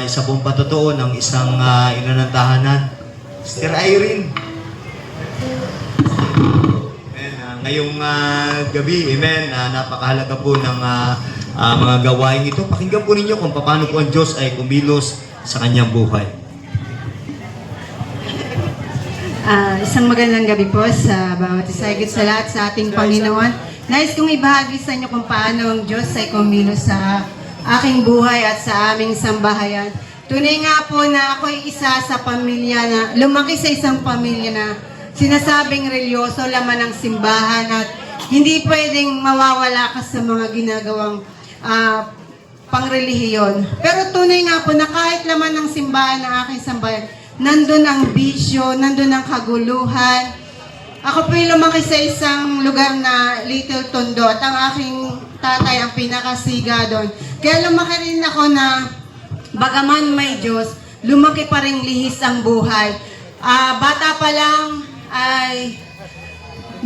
Isa pong patotoo ng isang ina ng tahanan, Sister Irene. Amen. Ngayong gabi, amen, napakahalaga po ng mga gawain ito. Pakinggan po ninyo kung paano po ang Diyos ay kumilos sa kanyang buhay. Isang magandang gabi po sa bawat isa, higit sa lahat sa ating Panginoon. Nais kong ibahagi sa inyo kung paano ang Diyos ay kumilos sa aking buhay at sa aming sambahayan. Tunay nga po na ako'y isa sa pamilya na lumaki sa isang pamilya na sinasabing relyoso, laman ng simbahan at hindi pwedeng mawawala ka sa mga ginagawang pangrelihiyon. Pero tunay nga po na kahit laman ng simbahan ng aking sambahayan, nandun ang bisyo, nandun ang kaguluhan. Ako po'y lumaki sa isang lugar na Little Tondo at ang aking tatay ang pinakasiga doon. Kaya lumaki rin ako na bagaman may Diyos, lumaki pa rin lihis ang buhay. Bata pa lang ay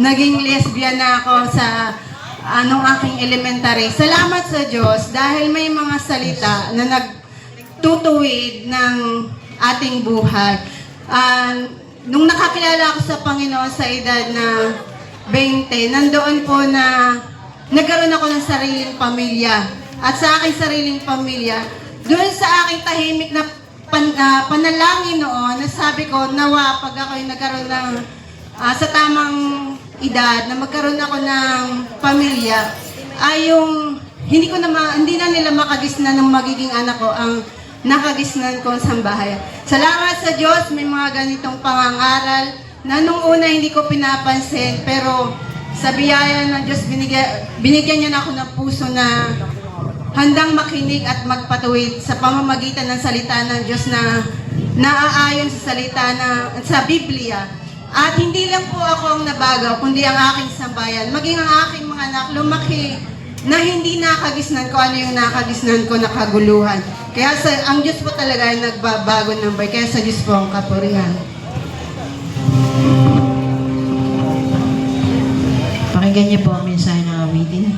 naging lesbian na ako sa aking elementary. Salamat sa Diyos dahil may mga salita na nagtutuwid ng ating buhay. Nung nakakilala ako sa Panginoon sa edad na 20, nandoon po na nagkaroon ako ng sariling pamilya. At sa aking sariling pamilya, doon sa aking tahimik na panalangin noon, nasabi ko, nawa pag ako'y nagkaroon ng sa tamang edad, na magkaroon ako ng pamilya, ay yung hindi na nila makagisnan ng magiging anak ko ang nakagisnan ko sa sambahayan. Salamat sa Diyos, may mga ganitong pangangaral na nung una hindi ko pinapansin, pero sa biyaya ng Diyos, binigyan niya na ako ng puso na handang makinig at magpatuwid sa pamamagitan ng salita ng Diyos na naaayon sa salita sa Biblia. At hindi lang po ako ang nabagaw, kundi ang aking sambayan, maging ang aking mga anak, lumaki na hindi nakagisnan ko ano yung nakagisnan ko na kaguluhan. Kaya ang Diyos po talaga ay nagbabago ng buhay. Kaya sa Diyos po ang kapurihan. Pakinggan niyo po ang mensahe ng awitin.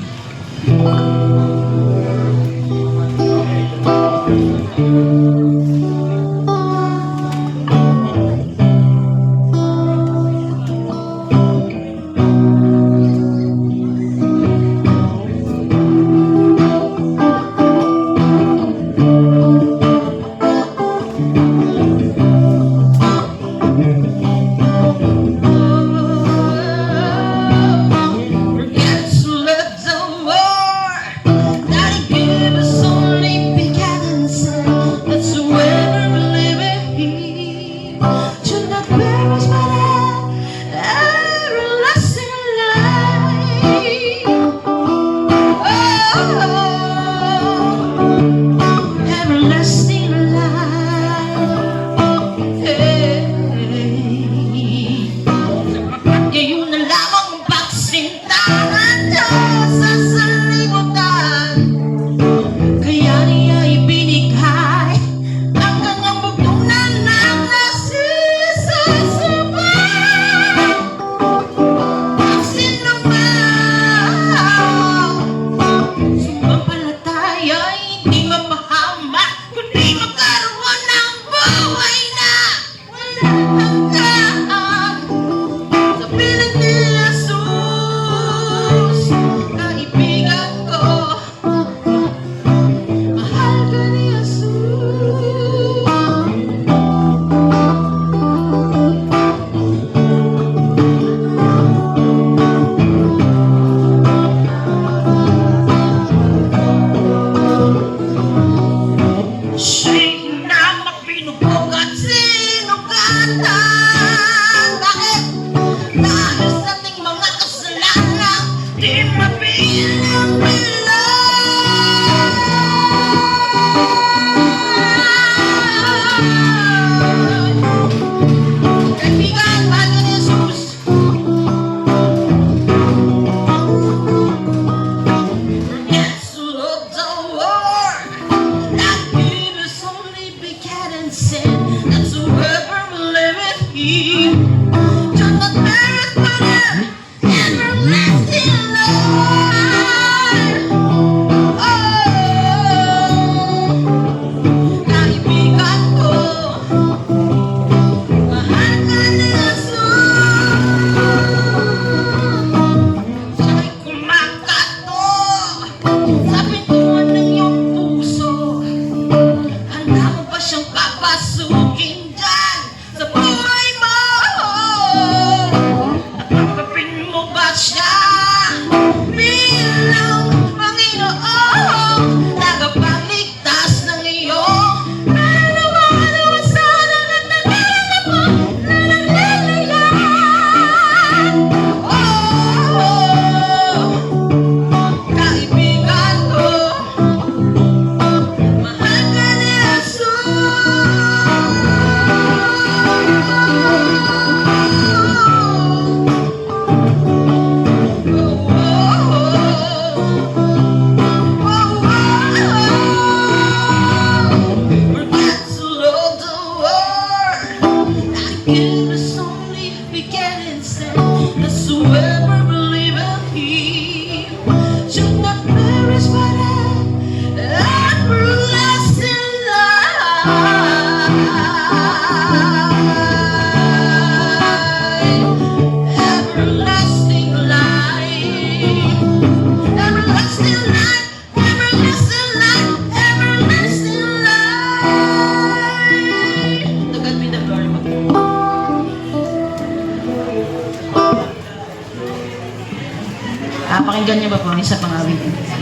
Pakinggan niyo ba po ang isa pang awitin? Kailan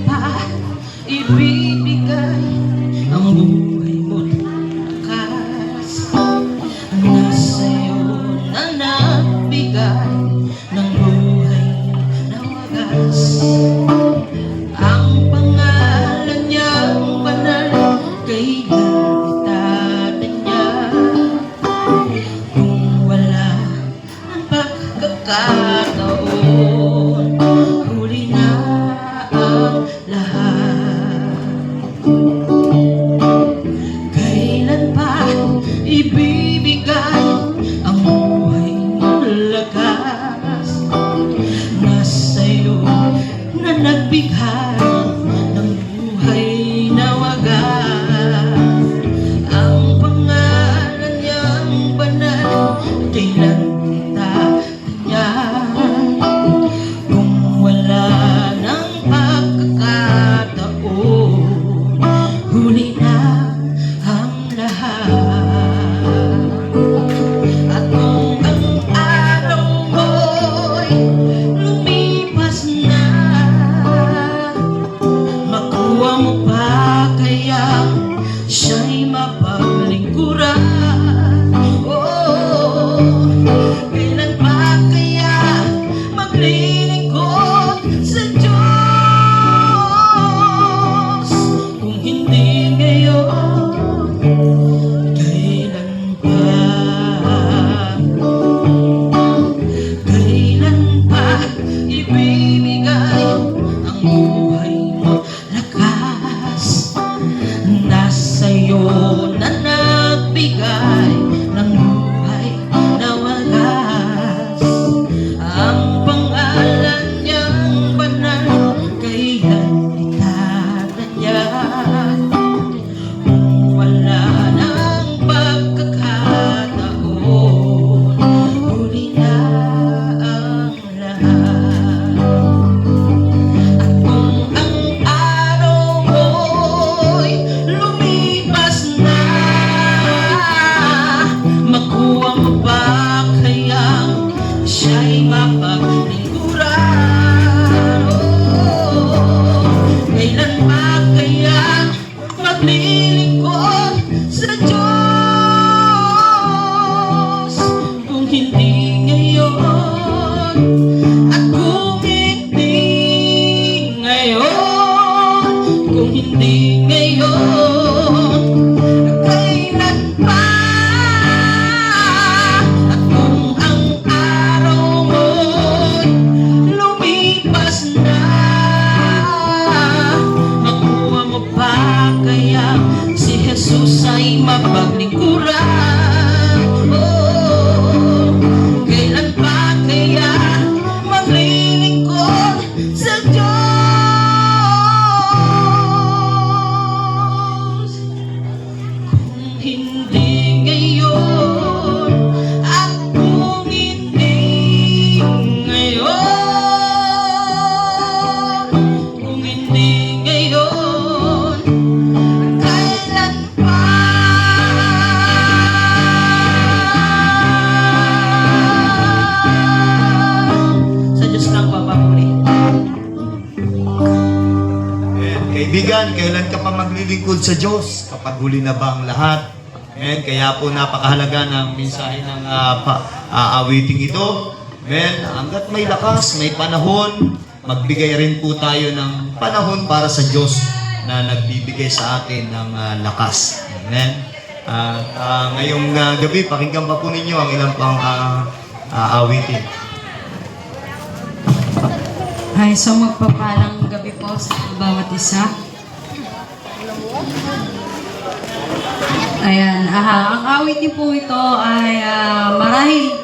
pa ibibigay ang buhay mo't lakas na sa'yo na nagbigay ng buhay na wagas? Ang pangalan niyang banal, kailan itatanya? Kung wala ang pagkakataon, huli na ang lahat. Kailan pa ibibigay ang buhay ng lakas na sa'yo na nagbigay ng buhay na wagas? Ang pangalan niyang banal, kailan itatanya? Kung wala ng pagkakataon, huli na ang lahat. At kung ang araw mo'y lumipas na, makuha mo pa kaya siya'y mapaglingkuran? Oh, kailan pa kaya maglilingkod sa Diyos? Kung hindi ngayon, kailan pa? Kailan pa ibibigay ang buhay mo lakas na sa'yo na nagbigay ng buhay na wagas? Ang pangalan niyang banal, kailan itatanya? Kung wala ng pagkakataon, huli na ang lahat. At kung ang araw mo'y lumipas na, makuha mo ba kaya siya'y mapaglingkuran? Oh, kailan pa kaya maglilingkod sa Diyos? Kung hindi ngayon, at kung hindi ngayon, kung hindi ngayon, kailan pa? At kung ang araw mo'y lumipas na, makuha mo pa kaya si Jesus ay mapaglingkuran? Oh, kailan pa kaya maglilingkod sa Diyos? Kung hindi ngayon, at kung hindi ngayon, kung hindi ngayon, kailan pa? Sa Diyos lang papahuli. And kaibigan, kailan ka pa maglilingkod sa Diyos? Kapag huli na ba ang lahat? And kaya po napakahalaga ng mensahe ng awiting ito. Men, hanggat may lakas, may panahon, magbigay rin po tayo ng panahon para sa Diyos na nagbibigay sa atin ng lakas. Amen. Ngayong gabi, pakinggan pa po ninyo ang ilang pang awitin. Ay, so magpapalang gabi po sa bawat isa. Ayan, ang awit niyo po ito ay marahil.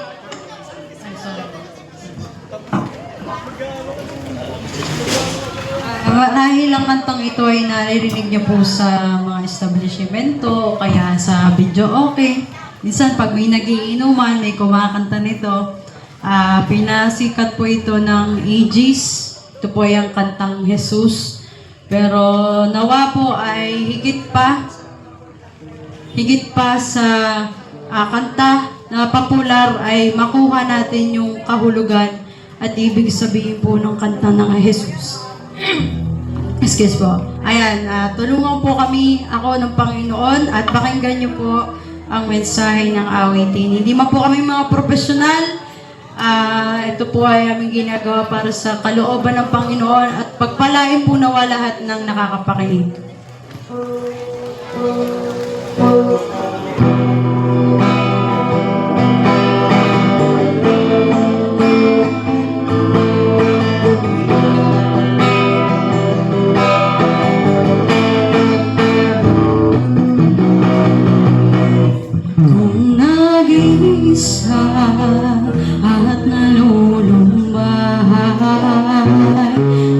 Marahil ang kantang ito ay naririnig niyo po sa mga establishmento, kaya sa video okay. Minsan pag may nagiinuman, may kumakanta nito. Pinasikat po ito ng Aegis. Ito po yung kantang Jesus. Pero nawa po ay higit pa sa kanta na popular ay makuha natin yung kahulugan at ibig sabihin po ng kanta ng Jesus. Excuse po. Ayan, tulungan po kami, ako ng Panginoon, at pakinggan niyo po ang mensahe ng awitin. Hindi man po kami mga profesional, ito po ay aming ginagawa para sa kalooban ng Panginoon at pagpalain po nawa lahat ng nakakapakinig. Kung nag-iisa at nalulumbay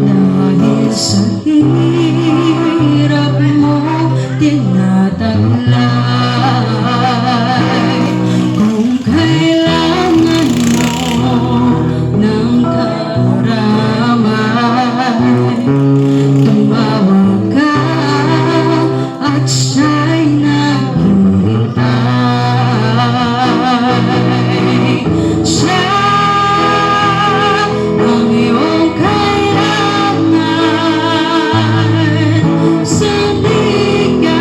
dahil sa hirap mo tinataglay, kung kailangan mo ng karamay, tumawag ka at siya'y naghihintay. Siya ang iyong kailangan sa bigay.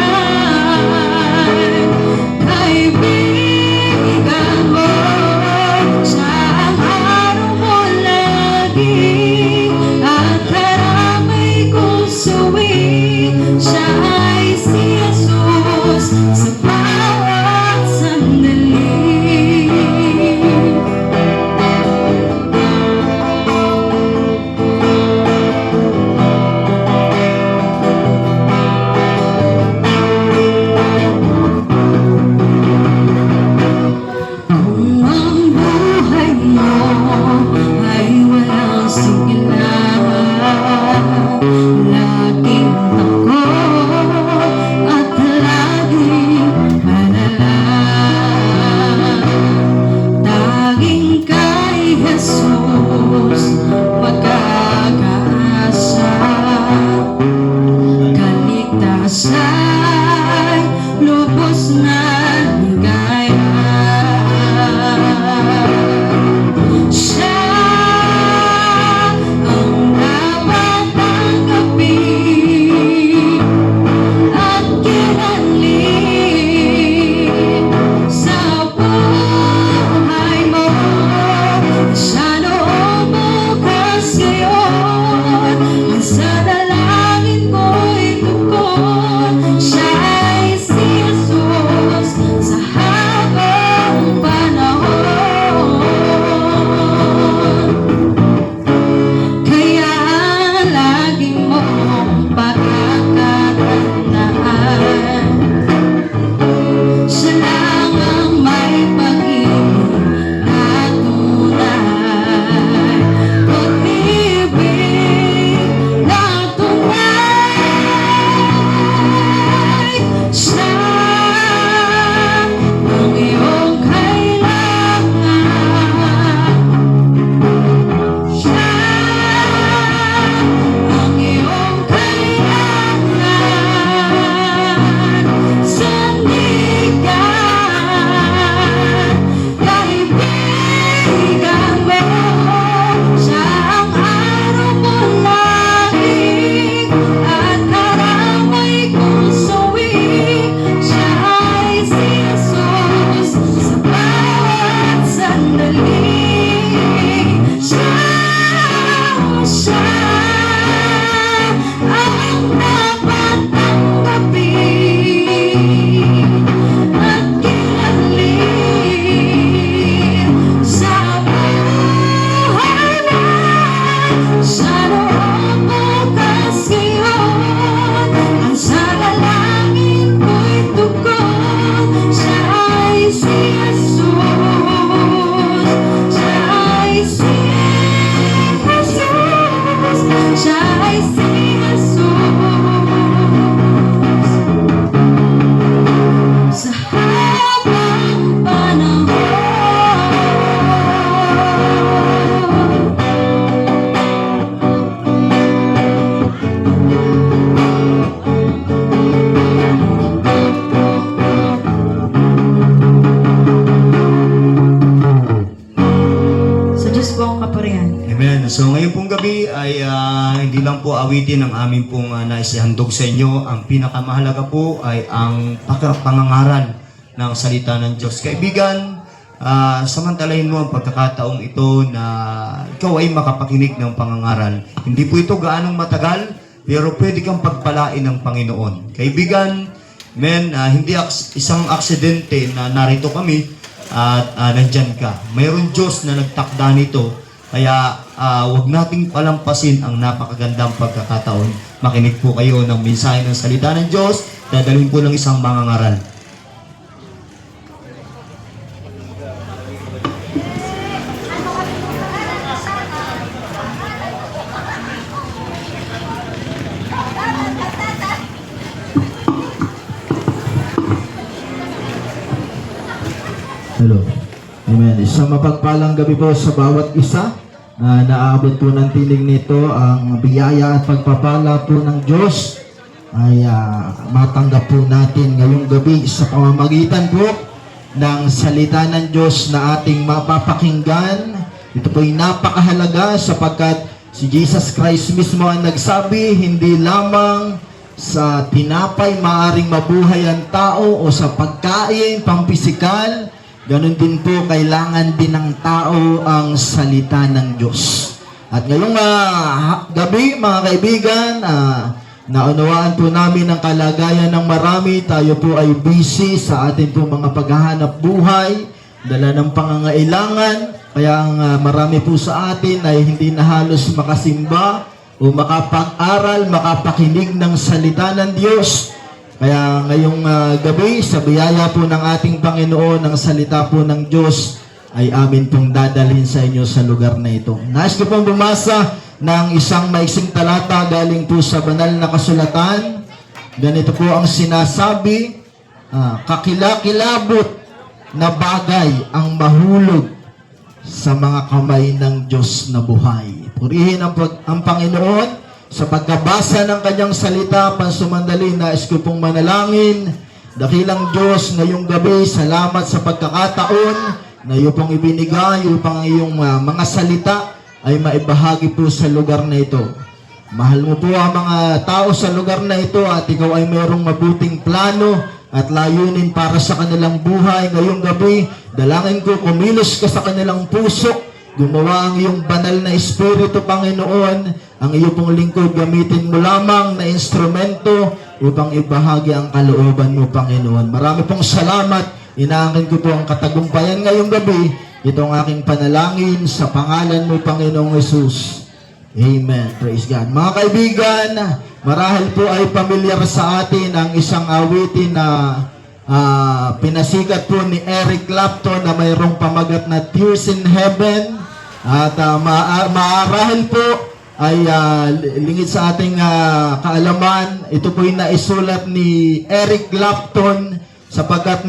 po awitin ang amin pong naisihandog sa inyo. Ang pinakamahalaga po ay ang pangangaral ng salita ng Diyos. Kaibigan, samantalahin mo ang pagkakataong ito na ikaw ay makapakinig ng pangangaral. Hindi po ito gaanong matagal, pero pwede kang pagpalain ng Panginoon. Kaibigan, hindi isang aksidente na narito kami at nandyan ka. Mayroon Diyos na nagtakda nito. Kaya wag nating palampasin ang napakagandang pagkakataon. Makinig po kayo ng mensahe ng salita ng Diyos. Dadalhin po ng isang mangangaral. Hello. Amen. Isang mapagpalang gabi po sa bawat isa na naaabot po ng tinig nito. Ang biyaya at pagpapala po ng Diyos ay matanggap po natin ngayong gabi sa pamamagitan po ng salita ng Diyos na ating mapapakinggan. Ito po ay napakahalaga sapagkat si Jesus Christ mismo ang nagsabi, hindi lamang sa tinapay maaring mabuhay ang tao o sa pagkain, pampisikal, ganun din po, kailangan din ng tao ang salita ng Diyos. At ngayong gabi, mga kaibigan, naunawaan po namin ang kalagayan ng marami. Tayo po ay busy sa ating po mga paghahanap buhay, dala ng pangangailangan. Kaya ang marami po sa atin ay hindi na halos makasimba o makapag-aral, makapakinig ng salita ng Diyos. Kaya ngayong gabi, sa biyaya po ng ating Panginoon, ang salita po ng Diyos ay amin pong dadalhin sa inyo sa lugar na ito. Nais ko pong bumasa ng isang maiksing talata galing po sa banal na kasulatan. Ganito po ang sinasabi, kakilakilabot na bagay ang mahulog sa mga kamay ng Diyos na buhay. Purihin ang Panginoon. Sa pagkabasa ng kanyang salita, pansumandali, nais ko pong manalangin. Dakilang Diyos, ngayong gabi, salamat sa pagkakataon na iyo pong ibinigay, upang iyong mga salita ay maibahagi po sa lugar na ito. Mahal mo po ang mga tao sa lugar na ito at ikaw ay mayroong mabuting plano at layunin para sa kanilang buhay. Ngayong gabi, dalangin ko, kumilos ka sa kanilang puso. Gumawa ang iyong banal na Espiritu, Panginoon. Ang iyo pong lingkod, gamitin mo lamang na instrumento upang ibahagi ang kalooban mo, Panginoon. Marami pong salamat. Inaangkin ko po ang katagumpayan ngayong gabi. Ito ang aking panalangin sa pangalan mo, Panginoong Jesus. Amen. Praise God. Mga kaibigan, marahil po ay pamilyar sa atin ang isang awitin na pinasikat po ni Eric Clapton na mayroong pamagat na Tears in Heaven. At maarahil po ay lingid sa ating kaalaman, ito po yung naisulat ni Eric Clapton sapagkat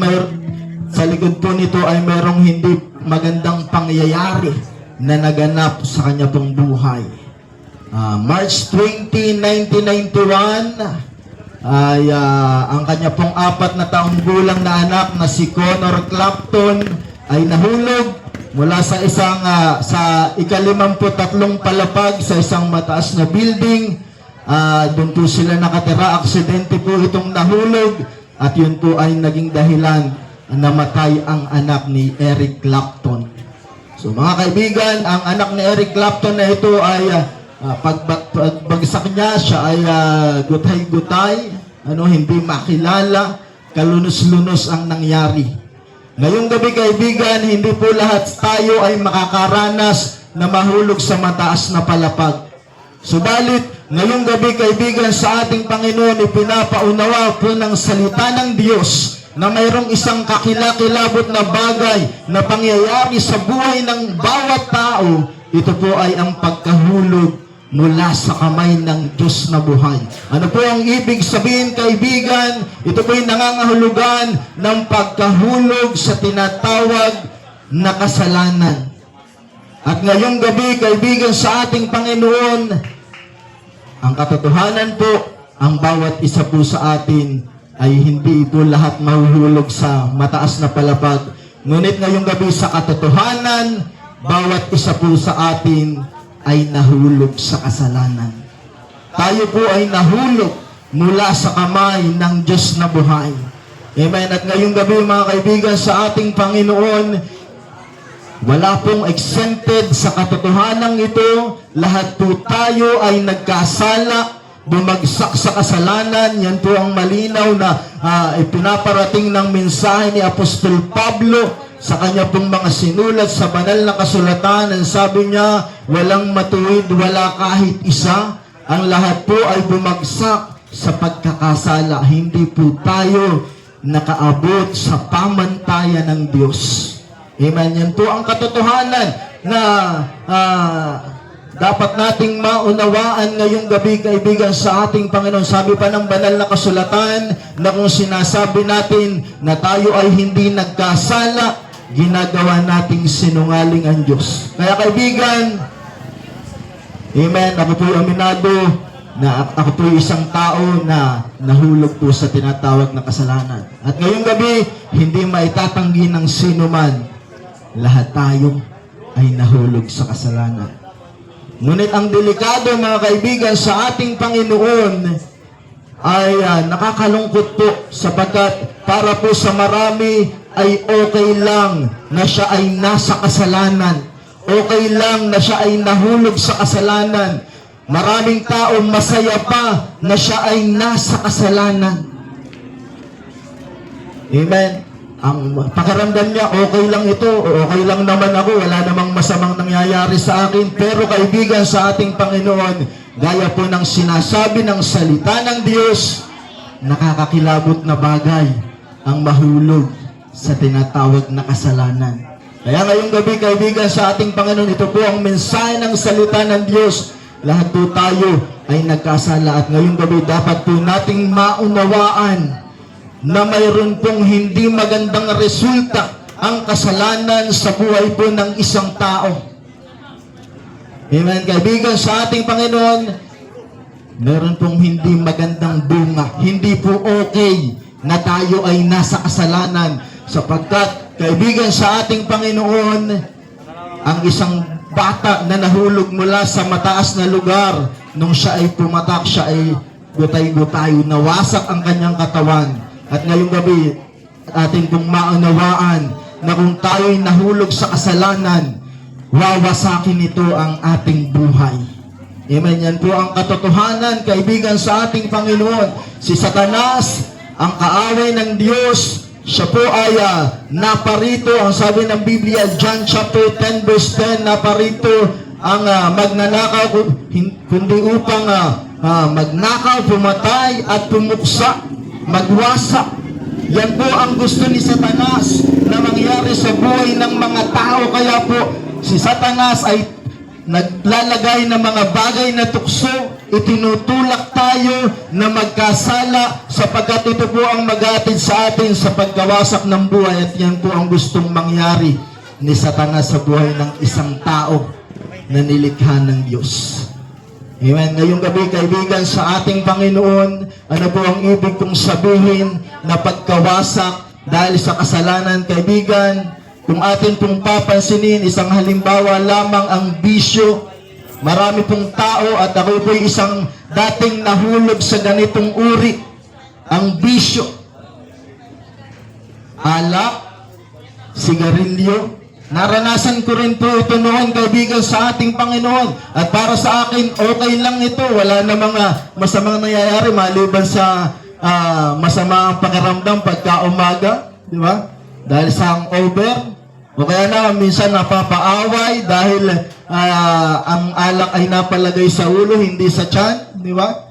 sa likod po nito ay mayroong hindi magandang pangyayari na naganap sa kanya pong buhay. March 20, 1991 ay ang kanya pong 4 na taong gulang na anak na si Connor Clapton ay nahulog mula sa isang sa ika-53 palapag sa isang mataas na building. Doon po sila nakatira. Aksidente po itong nahulog at yun po ay naging dahilan namatay ang anak ni Eric Clapton. So mga kaibigan, ang anak ni Eric Clapton na ito ay pagbagsak niya, siya ay gutay-gutay, hindi makilala, kalunos-lunos ang nangyari. Ngayong gabi kaibigan, hindi po lahat tayo ay makakaranas na mahulog sa mataas na palapag. Subalit, ngayong gabi kaibigan, sa ating Panginoon, ipinapaunawa po ng salita ng Diyos na mayroong isang kakilakilabot na bagay na pangyayari sa buhay ng bawat tao. Ito po ay ang pagkahulog mula sa kamay ng Diyos na buhay. Ano po ang ibig sabihin, kaibigan? Ito po ay nangangahulugan ng pagkahulog sa tinatawag na kasalanan. At ngayong gabi, kaibigan, sa ating Panginoon, ang katotohanan po, ang bawat isa po sa atin ay hindi po lahat mahuhulog sa mataas na palapag. Ngunit ngayong gabi, sa katotohanan, bawat isa po sa atin ay nahulog sa kasalanan. tayo po ay nahulog mula sa kamay ng Diyos na buhay. Amen. At ngayong gabi mga kaibigan sa ating Panginoon, wala pong exempted sa katotohanan ito. Lahat po tayo ay nagkasala, bumagsak sa kasalanan. Yan po ang malinaw na ipinaparating ng mensahe ni Apostol Pablo sa kanya pong mga sinulat sa banal na kasulatan. Ang sabi niya, walang matuwid, wala kahit isa. Ang lahat po ay bumagsak sa pagkakasala. Hindi po tayo nakaabot sa pamantayan ng Diyos. Amen. Yan po ang katotohanan na dapat nating maunawaan ngayong gabi, kaibigan, sa ating Panginoon. Sabi pa ng banal na kasulatan na kung sinasabi natin na tayo ay hindi nagkasala, ginagawa nating sinungaling ang Diyos. Kaya kaibigan, amen, ako po aminado na ako po isang tao na nahulog po sa tinatawag na kasalanan. At ngayong gabi, hindi maitatanggi ng sino man, lahat tayo ay nahulog sa kasalanan. Ngunit ang delikado, mga kaibigan, sa ating Panginoon ay nakakalungkot po, sapagkat para po sa marami ay okay lang na siya ay nasa kasalanan. Okay lang na siya ay nahulog sa kasalanan. Maraming tao masaya pa na siya ay nasa kasalanan. Amen. Ang pakiramdam niya, okay lang ito, okay lang naman ako, wala namang masamang nangyayari sa akin. Pero kaibigan sa ating Panginoon, gaya po ng sinasabi ng salita ng Diyos, nakakakilabot na bagay ang mahulog sa tinatawag na kasalanan. Kaya ngayong gabi, kaibigan sa ating Panginoon, ito po ang mensahe ng salita ng Diyos. Lahat po tayo ay nagkasala at ngayong gabi dapat po nating maunawaan na mayroon pong hindi magandang resulta ang kasalanan sa buhay po ng isang tao. Amen, kaibigan sa ating Panginoon, meron pong hindi magandang bunga. Hindi po okay na tayo ay nasa kasalanan, sapagkat kaibigan sa ating Panginoon, ang isang bata na nahulog mula sa mataas na lugar, nung siya ay pumatak, siya ay gutay-gutay, nawasak ang kanyang katawan. At ngayong gabi, atin pong maunawaan na kung tayo ay nahulog sa kasalanan, wawasakin ito ang ating buhay. Amen. Yan po ang katotohanan, kaibigan sa ating Panginoon. Si Satanas, ang kaaway ng Diyos, siya po ay naparito, ang sabi ng Biblia, John chapter 10 verse 10, naparito ang magnanakaw, kundi upang magnakaw, pumatay at pumuksa, magwasak. Yan po ang gusto ni Satanas na mangyari sa buhay ng mga tao. Kaya po, si Satanas ay naglalagay ng mga bagay na tukso, itinutulak tayo na magkasala, sapagkat ito po ang maghatid sa atin sa pagkawasak ng buhay. At yan po ang gustong mangyari ni Satanas sa buhay ng isang tao na nilikha ng Diyos. Amen. Ngayong gabi, kaibigan sa ating Panginoon, ano po ang ibig kong sabihin na pagkawasak dahil sa kasalanan, kaibigan? Kung atin pong papansinin, isang halimbawa lamang ang bisyo. Marami pong tao, at ako po isang dating nahulog sa ganitong uri. Ang bisyo. Alak, sigarilyo. Naranasan ko rin po ito noon, kaibigan sa ating Panginoon. At para sa akin, okay lang ito. Wala na mga masamang nangyayari maliban sa masama ang pakiramdam pagka umaga. Di ba? Dahil sa hangover. O kaya na, minsan napapaaway dahil ang alak ay napalagay sa ulo, hindi sa tiyan. Di ba?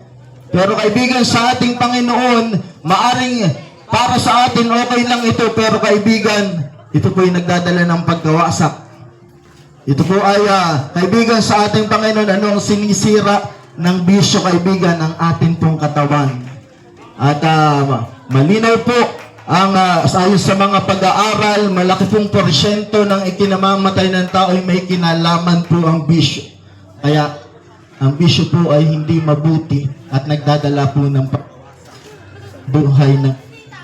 Pero kaibigan sa ating Panginoon, maaring para sa atin okay lang ito, pero kaibigan, ito po yung nagdadala ng pagkawasak. Ito po ay, kaibigan sa ating Panginoon, ano ang sinisira ng bisyo, kaibigan, ng ating pong katawan. At malinaw po, ayon sa mga pag-aaral, malaki pong porsyento ng ikinamamatay ng tao ay may kinalaman po ang bisyo. Kaya, ang bisyo po ay hindi mabuti at nagdadala po ng buhay ng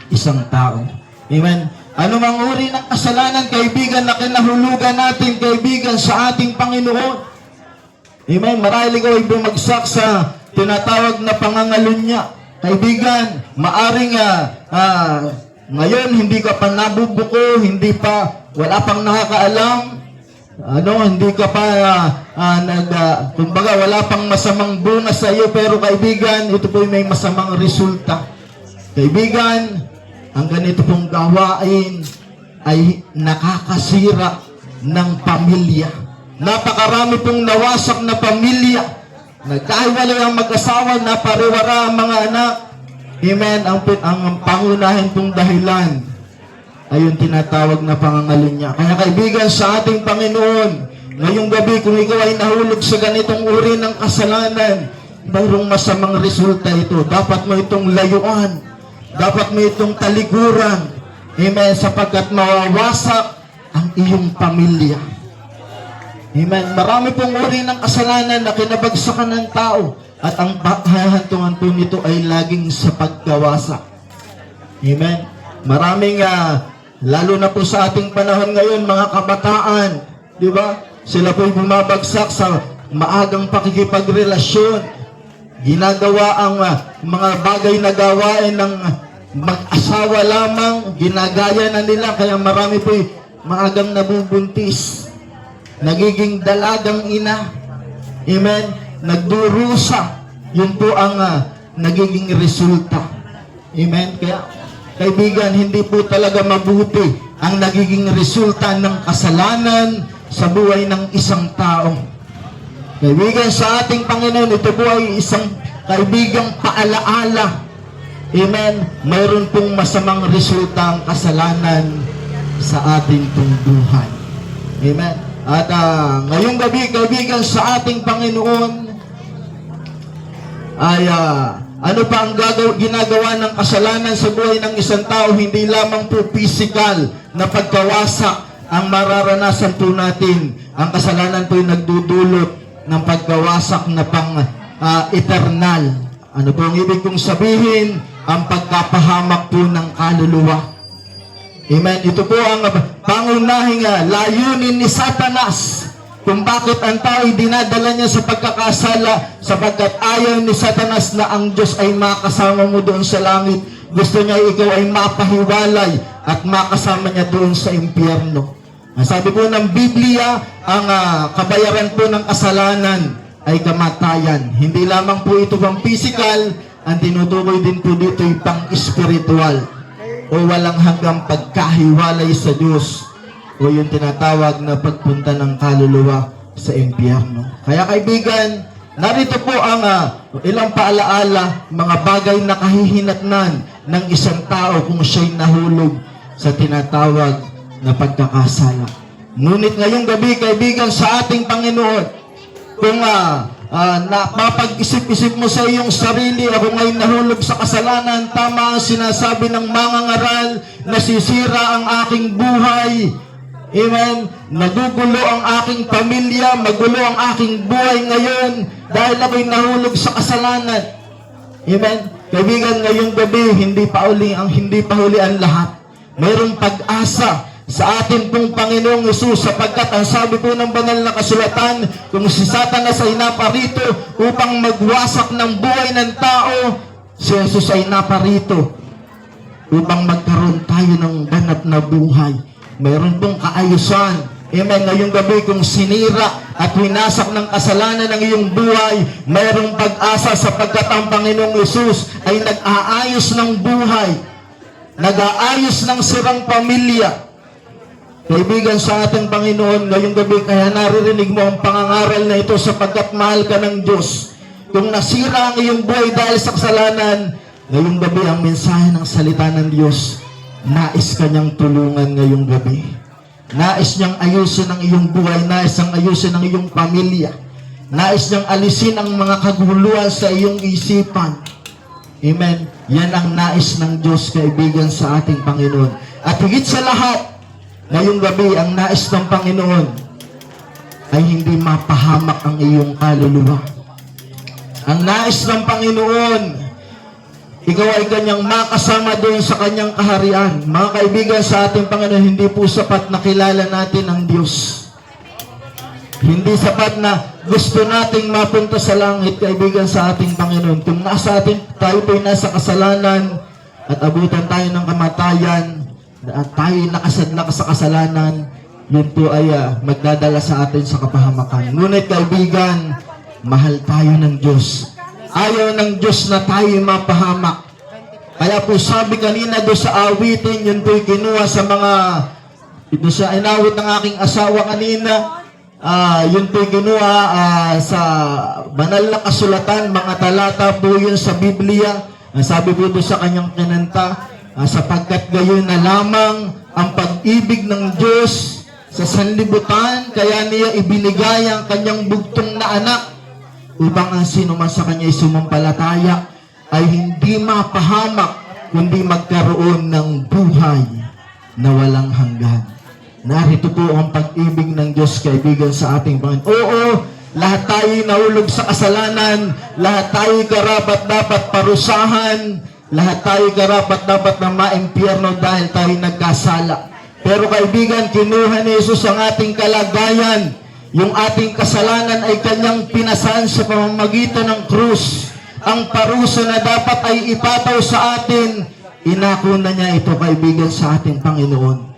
isang tao. Amen. Ano mang uri ng kasalanan, kaibigan, na kinahulugan natin, kaibigan, sa ating Panginoon. Amen. Marahil ikaw ay bumagsak sa tinatawag na pangangalunya. Kaibigan, maaring ngayon hindi ka pa nabubuko, wala pang nakakaalam, hindi ka pa kumbaga wala pang masamang bunga sa iyo, pero kaibigan, ito po may masamang resulta. Kaibigan, ang ganito pong gawain ay nakakasira ng pamilya. Napakarami pong nawasak na pamilya. Nagkahiwalay ang mag-asawa, napariwara ang mga anak. Amen. Ang pangunahin pong dahilan ay yung tinatawag na pangangalunya. Kaya kaibigan, sa ating Panginoon, ngayong gabi, kung ikaw ay nahulog sa ganitong uri ng kasalanan, mayroong masamang resulta ito. Dapat mo itong layuan. Dapat mo itong talikuran. Amen. Sapagkat mawawasak ang iyong pamilya. Amen. Marami pong uri ng kasalanan na kinabagsakan ng tao. At ang hahantungan po nito ay laging sa pagkawasak. Amen. Maraming, lalo na po sa ating panahon ngayon, mga kabataan, di ba? Sila po'y bumabagsak sa maagang pakikipagrelasyon. Ginagawa ang mga bagay na gawain ng mag-asawa lamang, ginagaya na nila, kaya marami po'y maagang nabubuntis. Nagiging dalagang ina. Amen. Nagdurusa. Yun po ang nagiging resulta. Amen. Kaya, kaibigan, hindi po talaga mabuti ang nagiging resulta ng kasalanan sa buhay ng isang tao. Kaibigan, sa ating Panginoon, ito po ay isang kaibigang paalaala. Amen. Mayroon pong masamang resulta ang kasalanan sa ating pong buhay. Amen. At ngayong gabi, kaibigan, sa ating Panginoon ay ano pa ang ginagawa ng kasalanan sa buhay ng isang tao? Hindi lamang po physical na pagkawasak ang mararanasan po natin. Ang kasalanan po yung nagdudulot ng pagkawasak na eternal. Ano po ang ibig kong sabihin? Ang pagkapahamak po ng kaluluwa. Amen. Ito po ang pangunahing layunin ni Satanas kung bakit ang tao ay dinadala niya sa pagkakasala, sapagkat ayaw ni Satanas na ang Diyos ay makasama mo doon sa langit. Gusto niya ikaw ay mapahiwalay at makasama niya doon sa impyerno. Ang sabi po ng Biblia, ang kabayaran po ng kasalanan ay kamatayan. Hindi lamang po ito pang physical, ang tinutukoy din po dito ay pang-spiritual o walang hanggang pagkahiwalay sa Diyos o yung tinatawag na pagpunta ng kaluluwa sa impyerno. Kaya kaibigan, narito po ang ilang paalaala, mga bagay na kahihinatnan ng isang tao kung siya'y nahulog sa tinatawag na pagkakasala. Ngunit ngayong gabi, kaibigan, sa ating Panginoon, kung mapag-isip-isip mo sa iyong sarili, ako ngayon nahulog sa kasalanan, tama ang sinasabi ng mga ngaral, nasisira ang aking buhay. Amen. Nagugulo ang aking pamilya, magulo ang aking buhay ngayon dahil ako'y nahulog sa kasalanan. Amen. Kaibigan, ngayong gabi, hindi pa huli ang lahat. Mayroong pag-asa sa atin pong Panginoong Hesus, sapagkat ang sabi po ng banal na kasulatan, kung si Satanas ay naparito upang magwasak ng buhay ng tao, si Jesus ay naparito upang magkaroon tayo ng ganap na buhay. Mayroon pong kaayusan. Amen. Ngayong gabi, kung sinira at winasak ng kasalanan ng iyong buhay, mayroong pag-asa, sapagkat ang Panginoong Hesus ay nag-aayos ng buhay, nag-aayos ng sirang pamilya. Kaibigan, sa ating Panginoon, ngayong gabi, kaya naririnig mo ang pangangaral na ito, sapagkat mahal ka ng Diyos. Kung nasira ang iyong buhay dahil sa kasalanan, ngayong gabi, ang mensahe ng salita ng Diyos, nais ka niyang tulungan ngayong gabi. Nais niyang ayusin ang iyong buhay, nais niyang ayusin ang iyong pamilya, nais niyang alisin ang mga kaguluhan sa iyong isipan. Amen. Yan ang nais ng Diyos, kaibigan, sa ating Panginoon. At higit sa lahat, ngayong gabi, ang nais ng Panginoon ay hindi mapahamak ang iyong kaluluwa. Ang nais ng Panginoon, ikaw ay kanyang makasama doon sa kanyang kaharian. Mga kaibigan, sa ating Panginoon, hindi po sapat na kilala natin ang Diyos. Hindi sapat na gusto nating mapunta sa langit, kaibigan, sa ating Panginoon. Kung tayo po'y nasa kasalanan at abutan tayo ng kamatayan, at tayo nakasadlak sa kasalanan, yun po ay magdadala sa atin sa kapahamakan. Ngunit kaibigan, mahal tayo ng Diyos. Ayaw ng Diyos na tayo mapahamak. Kaya po sabi kanina doon sa awitin, yun po'y kinuha sa mga, ito sa inawit ng aking asawa kanina, yun po'y kinuha sa banal na kasulatan, mga talata po yun sa Biblia. Sabi po doon sa kanyang kinanta, sapagkat gayon na lamang ang pag-ibig ng Diyos sa sanlibutan, kaya niya ibinigay ang kanyang bugtong na anak upang ang sino man sa kanya ay sumampalataya ay hindi mapahamak, kundi magkaroon ng buhay na walang hanggan. Narito po ang pag-ibig ng Diyos, kaibigan, sa ating Panginoon. Oo, lahat tayo nahulog sa kasalanan, lahat tayo karapat dapat parusahan, lahat tayo karapat dapat na maimpyerno dahil tayo nagkasala. Pero kaibigan, kinuha ni Jesus ang ating kalagayan. Yung ating kasalanan ay kanyang pinasaan sa pamamagitan ng krus. Ang parusa na dapat ay ipataw sa atin, inako na niya ito, kaibigan, sa ating Panginoon.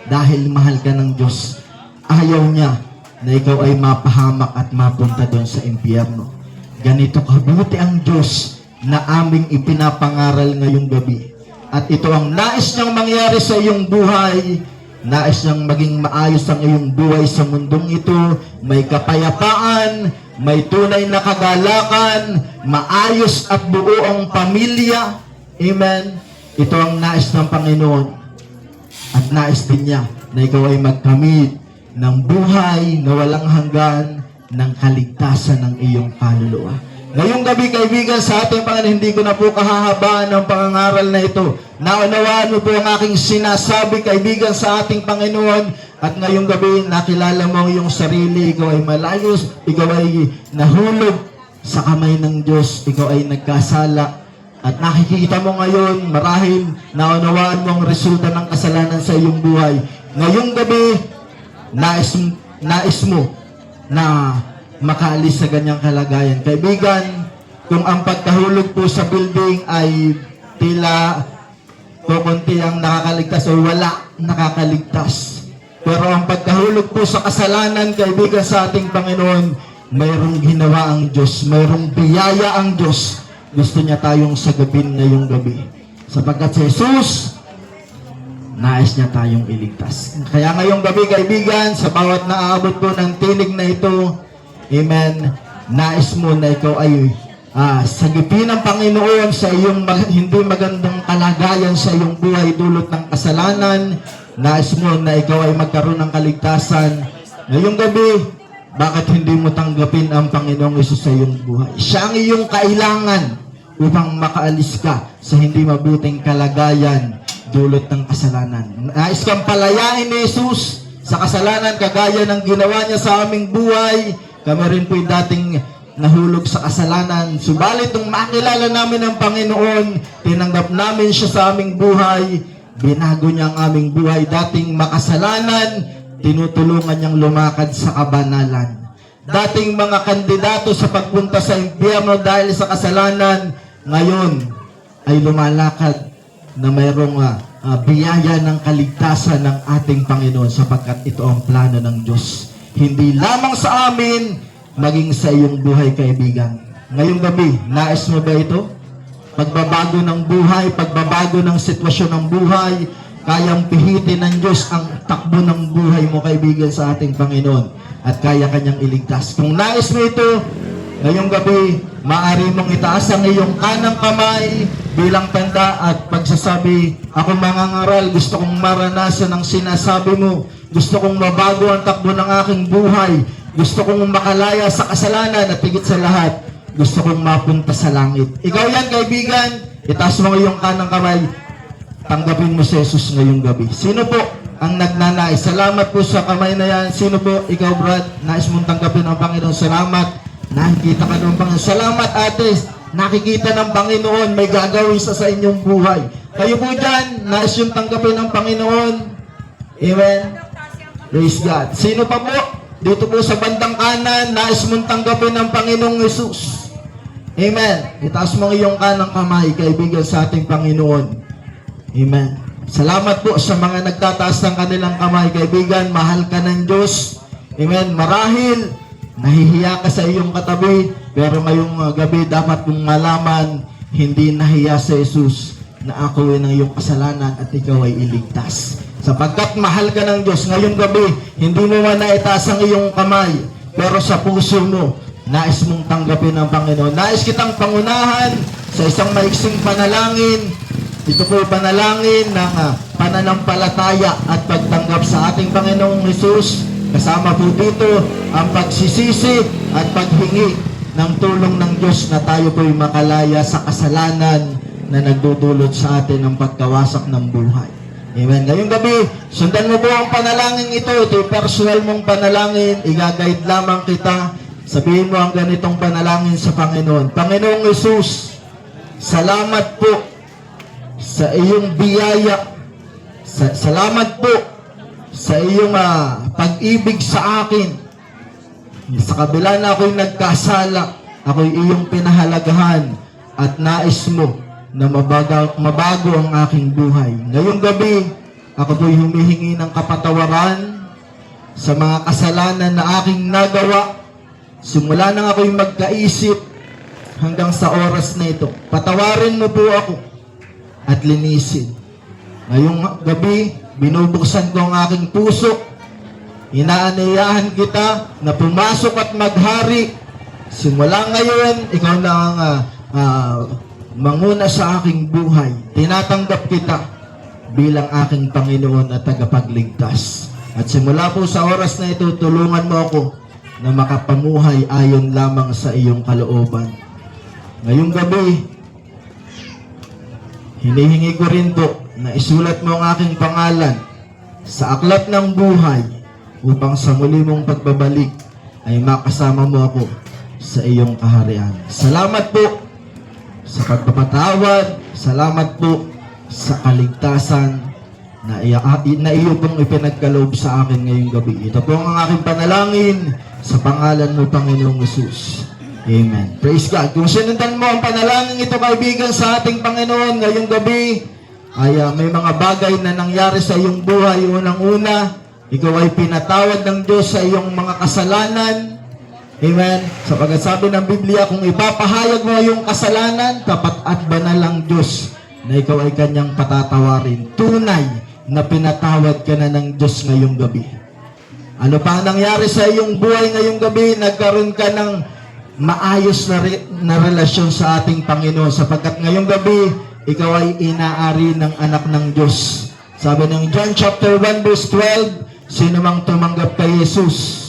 Dahil mahal ka ng Diyos, ayaw niya na ikaw ay mapahamak at mapunta doon sa impyerno. Ganito kabuti ang Diyos na aming ipinapangaral ngayong gabi. At ito ang nais niyang mangyari sa iyong buhay. Nais niyang maging maayos ang iyong buhay sa mundong ito. May kapayapaan, may tunay na kagalakan, maayos at buo ang pamilya. Amen. Ito ang nais ng Panginoon. At nais din niya na ikaw ay magkamit ng buhay na walang hanggan, ng kaligtasan ng iyong kaluluwa. Ngayong gabi, kaibigan, sa ating Panginoon, hindi ko na po kahahabaan ng pangangaral na ito. Naunawaan mo po ang aking sinasabi, kaibigan, sa ating Panginoon. At ngayong gabi, nakilala mo yung sarili, ikaw ay malayos, ikaw ay nahulog sa kamay ng Diyos, ikaw ay nagkasala. At nakikita mo ngayon, marahil naunawaan mo ang resulta ng kasalanan sa iyong buhay. Ngayong gabi, nais mo na makaalis sa ganyang kalagayan. Kaibigan, kung ang pagkahulog po sa building ay tila kukunti ang nakakaligtas o wala nakakaligtas. Pero ang pagkahulog po sa kasalanan, kaibigan, sa ating Panginoon, mayroong ginawa ang Diyos, mayroong biyaya ang Diyos. Gusto niya tayong sagapin ngayong gabi. Sapagkat si Jesus, nais niya tayong iligtas. Kaya ngayong gabi, kaibigan, sa bawat naaabot po ng tinig na ito, amen, nais mo na ikaw ay sagipin ng Panginoon sa iyong hindi magandang kalagayan sa iyong buhay dulot ng kasalanan. Nais mo na ikaw ay magkaroon ng kaligtasan. Ngayong gabi, bakit hindi mo tanggapin ang Panginoong Hesus sa iyong buhay? Siya ang iyong kailangan upang makaalis ka sa hindi mabuting kalagayan dulot ng kasalanan. Nais kang palayain ni Jesus sa kasalanan kagaya ng ginawa niya sa aming buhay. Kami rin po'y dating nahulog sa kasalanan. Subalit nung makilala namin ang Panginoon, tinanggap namin siya sa aming buhay, binago niya ang aming buhay. Dating makasalanan, tinutulungan niyang lumakad sa kabanalan. Dating mga kandidato sa pagpunta sa impyerno dahil sa kasalanan, ngayon ay lumalakad na mayroong biyaya ng kaligtasan ng ating Panginoon, sapagkat ito ang plano ng Diyos. Hindi lamang sa amin, maging sa iyong buhay, kaibigan. Ngayong gabi, nais mo ba ito? Pagbabago ng buhay, pagbabago ng sitwasyon ng buhay, kayang pihitin ng Diyos ang takbo ng buhay mo, kaibigan, sa ating Panginoon, at kaya kanyang iligtas. Kung nais mo ito, ngayong gabi, maaari mong itaas ang iyong kanang kamay bilang tanda at pagsasabi, ako mangangaral, gusto kong maranasan ang sinasabi mo, gusto kong mabago ang takbo ng aking buhay, gusto kong makalaya sa kasalanan, at higit sa lahat, gusto kong mapunta sa langit. Ikaw yan, kaibigan, itaas mo ang iyong kanang kamay, tanggapin mo si Jesus ngayong gabi. Sino po ang nagnanais? Salamat po sa kamay na yan. Sino po? Ikaw, Brad, nais mong tanggapin ang Panginoon. Salamat. Nakikita ka ng Panginoon. Salamat, ate. Nakikita ng Panginoon, may gagawin sa inyong buhay. Kayo po dyan, nais yung tanggapin ng Panginoon. Amen. Praise God. Sino pa po? dito po sa bandang kanan, nais mong tanggapin ng Panginoong Yesus. Amen. Itaas mo ang iyong kanang kamay, kaibigan sa ating Panginoon. Amen. Salamat po sa mga nagtataas ng kanilang kamay, kaibigan. Mahal ka ng Diyos. Amen. Marahil, nahihiya ka sa iyong katabi, pero ngayong gabi dapat mong malaman, hindi nahiya sa Jesus na ako ng iyong kasalanan at ikaw ay iligtas. Sapagkat mahal ka ng Diyos, ngayong gabi, hindi mo man naitaas ang iyong kamay, pero sa puso mo, nais mong tanggapin ng Panginoon. Nais kitang pangunahan sa isang maiksing panalangin. Ito po panalangin ng pananampalataya at pagtanggap sa ating Panginoong Hesus. Kasama po dito ang pagsisisi at paghingi ng tulong ng Diyos na tayo po'y makalaya sa kasalanan na nagdudulot sa atin ng pagkawasak ng buhay. Amen. Ngayong gabi, sundan mo po ang panalangin ito. Ito yung personal mong panalangin. Igagayad lamang kita. Sabihin mo ang ganitong panalangin sa Panginoon. Panginoong Hesus, salamat po sa iyong biyaya. Salamat po sa iyong pag-ibig sa akin. Sa kabila na ako'y nagkasala, ako'y iyong pinahalagahan at nais mo na mabago ang aking buhay. Ngayong gabi, ako po'y humihingi ng kapatawaran sa mga kasalanan na aking nagawa. Simula nang ako'y magkaisip hanggang sa oras na ito. Patawarin mo po ako at linisin. Ngayong gabi, binubuksan ko ang aking puso. Inaanayahan kita na pumasok at maghari. Simula ngayon, ikaw na ang manguna sa aking buhay. Tinatanggap kita bilang aking Panginoon at tagapagligtas. At simula po sa oras na ito, tulungan mo ako na makapamuhay ayon lamang sa iyong kalooban. Ngayong gabi, hinihingi ko rin po na isulat mo ang aking pangalan sa aklat ng buhay upang sa muli mong pagbabalik ay makasama mo ako sa iyong kaharian. Salamat po sa pagpapatawad. Salamat po sa kaligtasan na iyo pong ipinagkaloob sa akin ngayong gabi. Ito po ang aking panalangin sa pangalan mo, Panginoong Hesus. Amen. Praise God. Kung sinundan mo ang panalangin ito, kaibigan, sa ating Panginoon ngayong gabi, ay may mga bagay na nangyari sa iyong buhay. Unang-una, ikaw ay pinatawad ng Diyos sa iyong mga kasalanan. Amen. Sapagkat sabi ng Biblia, kung ipapahayag mo yung kasalanan, tapat at banal ang Diyos na ikaw ay kanyang patatawarin. Tunay na pinatawad ka na ng Diyos ngayong gabi. Ano pa nangyari sa iyong buhay ngayong gabi? Nagkaroon ka ng maayos na relasyon sa ating Panginoon. Sapagkat ngayong gabi, ikaw ay inaari ng anak ng Diyos. Sabi ng John chapter 1 verse 12, sino mang tumanggap kay Jesus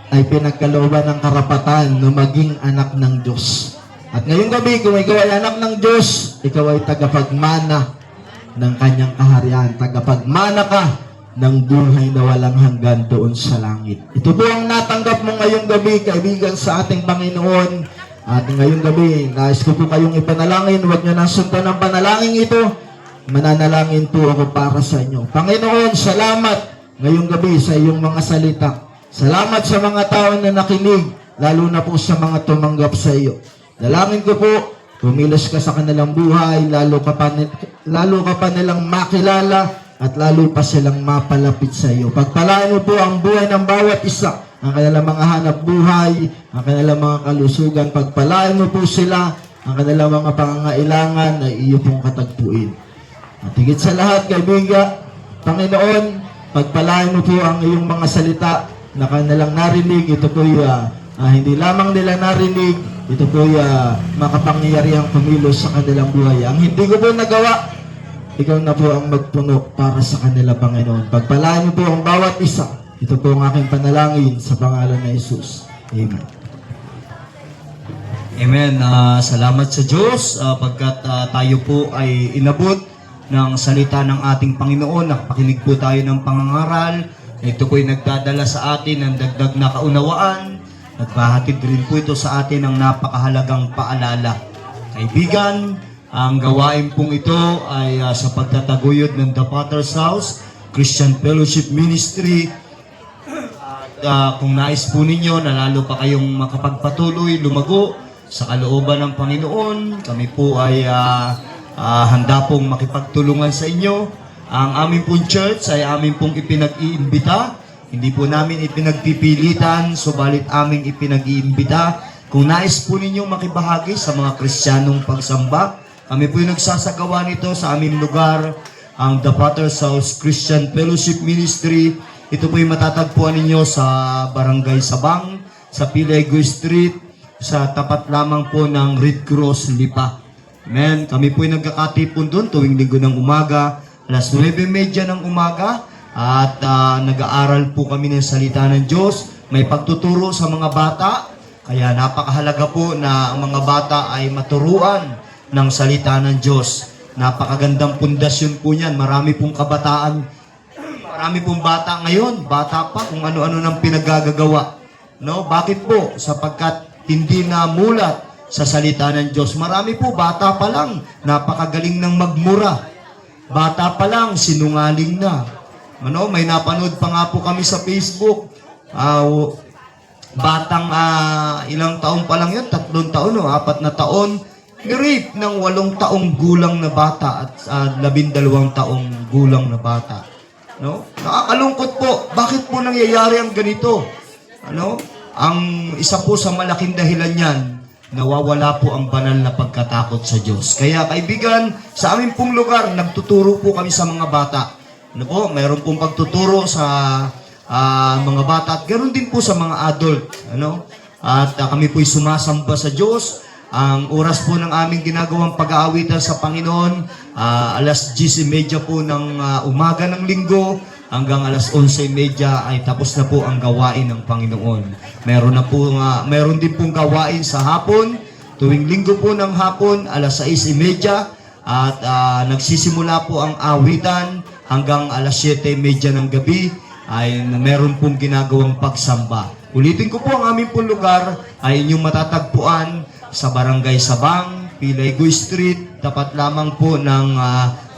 ay pinagkalooban ng karapatan na maging anak ng Diyos. At ngayong gabi, kung ikaw ay anak ng Diyos, ikaw ay tagapagmana ng kanyang kaharian. Tagapagmana ka ng buhay na walang hanggan doon sa langit. Ito po ang natanggap mo ngayong gabi, kaibigan, sa ating Panginoon. At ngayong gabi, nais ko po kayong ipanalangin. Huwag nyo nang sundan ng panalangin ito. Mananalangin po ako para sa inyo. Panginoon, salamat ngayong gabi sa iyong mga salita. Salamat sa mga tao na nakinig, lalo na po sa mga tumanggap sa iyo. Dalangin ko po, pumilos ka sa kanilang buhay, lalo ka pa nilang makilala, at lalo pa silang mapalapit sa iyo. Pagpalaan mo po ang buhay ng bawat isa, ang kanilang mga hanap buhay, ang kanilang mga kalusugan. Pagpalaan mo po sila, ang kanilang mga pangangailangan na iyo pong katagpuin. At higit sa lahat, kaibigan, Panginoon, pagpalaan mo po ang iyong mga salita na kanilang narinig. Ito po hindi lamang nila narinig, ito po makapangyarihang kumilos sa kanilang buhay. Ang hindi ko po nagawa, ikaw na po ang magpuno para sa kanila, Panginoon. Pagpalaan niyo po ang bawat isa. Ito po ang aking panalangin sa pangalan ng Jesus. Amen. Amen. Salamat sa Diyos pagkat tayo po ay inabot ng salita ng ating Panginoon. Nakapakinig po tayo ng pangangaral. Ito po ay nagdadala sa atin ng dagdag na kaunawaan. Nagpahatid rin po ito sa atin ng napakahalagang paalala. Kaibigan, ang gawain pong ito ay sa pagtataguyod ng The Potter's House Christian Fellowship Ministry. kung nais po ninyo na lalo pa kayong makapagpatuloy, lumago sa kalooban ng Panginoon, kami po ay handa pong makipagtulungan sa inyo. Ang aming pong church ay aming pong ipinag-iimbita. Hindi po namin ipinagpipilitan, subalit aming ipinag-iimbita. Kung nais po ninyong makibahagi sa mga Kristiyanong pagsamba, kami po yung nagsasagawa nito sa aming lugar, ang The Potter's House Christian Fellowship Ministry. Ito po yung matatagpuan ninyo sa Barangay Sabang, sa Pilego Street, sa tapat lamang po ng Red Cross Lipa. Amen. Kami po yung nagkakatipon doon tuwing linggo ng umaga, alas 9:30 ng umaga, at nag-aaral po kami ng salita ng Diyos. May pagtuturo sa mga bata, kaya napakahalaga po na ang mga bata ay maturuan ng salita ng Diyos. Napakagandang pundasyon po niyan. Marami pong kabataan, marami pong bata ngayon, bata pa kung ano-ano nang pinagagagawa. No? Bakit po? Sapagkat hindi na mulat sa salita ng Diyos. Marami po, bata pa lang, napakagaling ng magmura. Bata pa lang, sinungaling na. Ano, may napanood pa nga po kami sa Facebook. Batang ilang taon pa lang yun, 3 taon o 4 na taon, rape ng 8 taong gulang na bata at 12 taong gulang na bata. No? Nakakalungkot po. Bakit po nangyayari ang ganito? Ano? Ang isa po sa malaking dahilan niyan, nawawala po ang banal na pagkatakot sa Diyos. Kaya kaibigan, sa aming pong lugar, nagtuturo po kami sa mga bata. Ano po? Mayroon pong pagtuturo sa mga bata at ganoon din po sa mga adult. Ano? At kami po'y sumasamba sa Diyos. Ang oras po ng aming ginagawang pag-aawitan sa Panginoon, alas 10:30 po ng umaga ng linggo, hanggang alas 11:30 ay tapos na po ang gawain ng Panginoon. Meron din pong gawain sa hapon, tuwing linggo po ng hapon, alas 6:30, at nagsisimula po ang awitan hanggang alas 7:30 ng gabi, ay meron pong ginagawang pagsamba. Ulitin ko po, ang aming pong lugar ay inyong matatagpuan sa Barangay Sabang, Pilego Street, tapat lamang po ng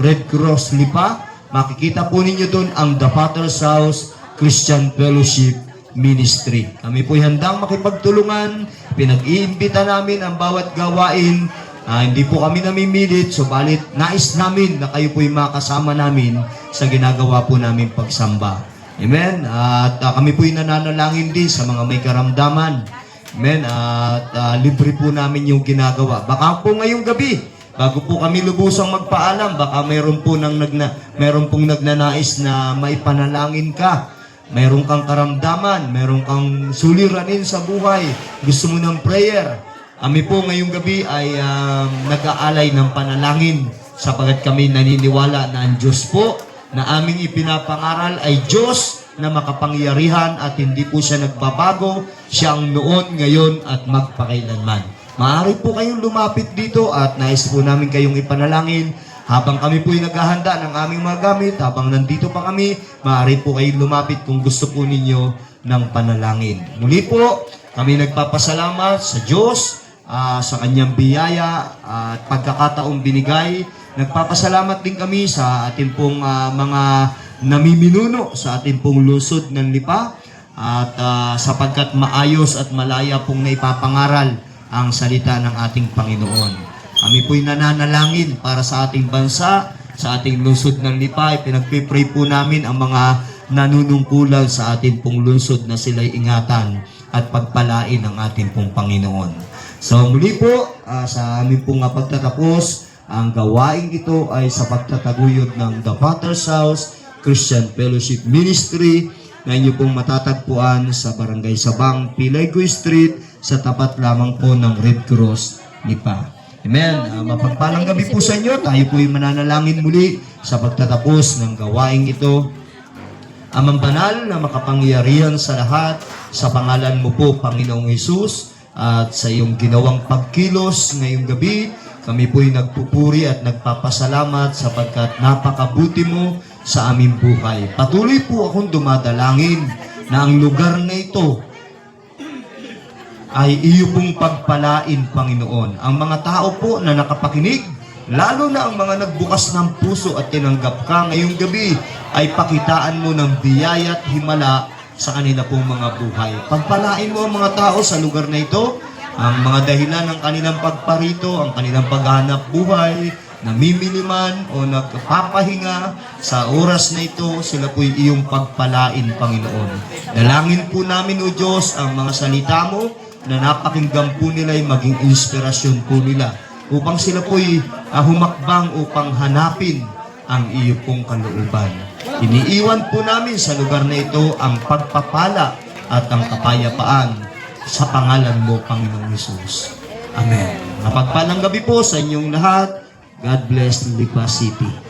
Red Cross Lipa. Makikita po ninyo doon ang The Potter's House Christian Fellowship Ministry. Kami po'y handang makipagtulungan. Pinag-iimbita namin ang bawat gawain. Hindi po kami namimilit, subalit nais namin na kayo po'y makasama namin sa ginagawa po namin pagsamba. Amen? At kami po'y nananalangin din sa mga may karamdaman. Amen? At libre po namin yung ginagawa. Baka po ngayong gabi, bago po kami lubusang magpaalam, baka mayroon pong nagnanais na maipanalangin ka. Mayroon kang karamdaman, mayroon kang suliranin sa buhay, gusto mo ng prayer. Kami po ngayong gabi ay nag-aalay ng panalangin sapagkat kami naniniwala na ang Diyos po na aming ipinapangaral ay Diyos na makapangyarihan at hindi po siya nagbabago. Siya ang noon, ngayon at magpakailanman. Maaari po kayong lumapit dito at nais po namin kayong ipanalangin. Habang kami po'y naghahanda ng aming mga gamit, habang nandito pa kami, maaari po kayong lumapit kung gusto po ninyo ng panalangin. Muli po, kami nagpapasalamat sa Diyos, sa kanyang biyaya at pagkakataong binigay. Nagpapasalamat din kami sa ating pong mga namiminuno sa ating pong lungsod ng Lipa at sapagkat maayos at malaya pong naipapangaral ang salita ng ating Panginoon. Kami po'y nananalangin para sa ating bansa, sa ating lungsod ng Lipa. Pinagpipray po namin ang mga nanunungkulan sa ating pong lungsod na sila'y ingatan at pagpalain ng ating pong Panginoon. So muli po, sa aming pong pagtatapos, ang gawain ito ay sa pagtataguyod ng The Potter's House Christian Fellowship Ministry na inyo pong matatagpuan sa Barangay Sabang, Pilego Street, sa tapat lamang po ng Red Cross Lipa. Amen. Mapagpalang gabi po sa inyo. Tayo po ay mananalangin muli sa pagtatapos ng gawain ito. Amang banal na makapangyarihan sa lahat, sa pangalan mo po, Panginoong Hesus, at sa iyong ginawang pagkilos ngayong gabi, kami po'y nagpupuri at nagpapasalamat sapagkat napakabuti mo sa aming buhay. Patuloy po akong dumadalangin na ang lugar na ito ay iyo pong pagpalain, Panginoon. Ang mga tao po na nakapakinig, lalo na ang mga nagbukas ng puso at tinanggap ka ngayong gabi, ay pakitaan mo ng biyaya at himala sa kanila pong mga buhay. Pagpalain mo ang mga tao sa lugar na ito, ang mga dahilan ng kanilang pagparito, ang kanilang paghanap buhay, namimili man o nagpapahinga sa oras na ito, sila po'y iyong pagpalain, Panginoon. Dalangin po namin, O Diyos, ang mga salita mo na napakinggan po nila ay maging inspirasyon po nila upang sila po'y humakbang upang hanapin ang iyo pong kalooban. Iniiwan po namin sa lugar na ito ang pagpapala at ang kapayapaan sa pangalan mo, Panginoong Hesus. Amen. Mapagpalang gabi po sa inyong lahat. God bless Lipa City.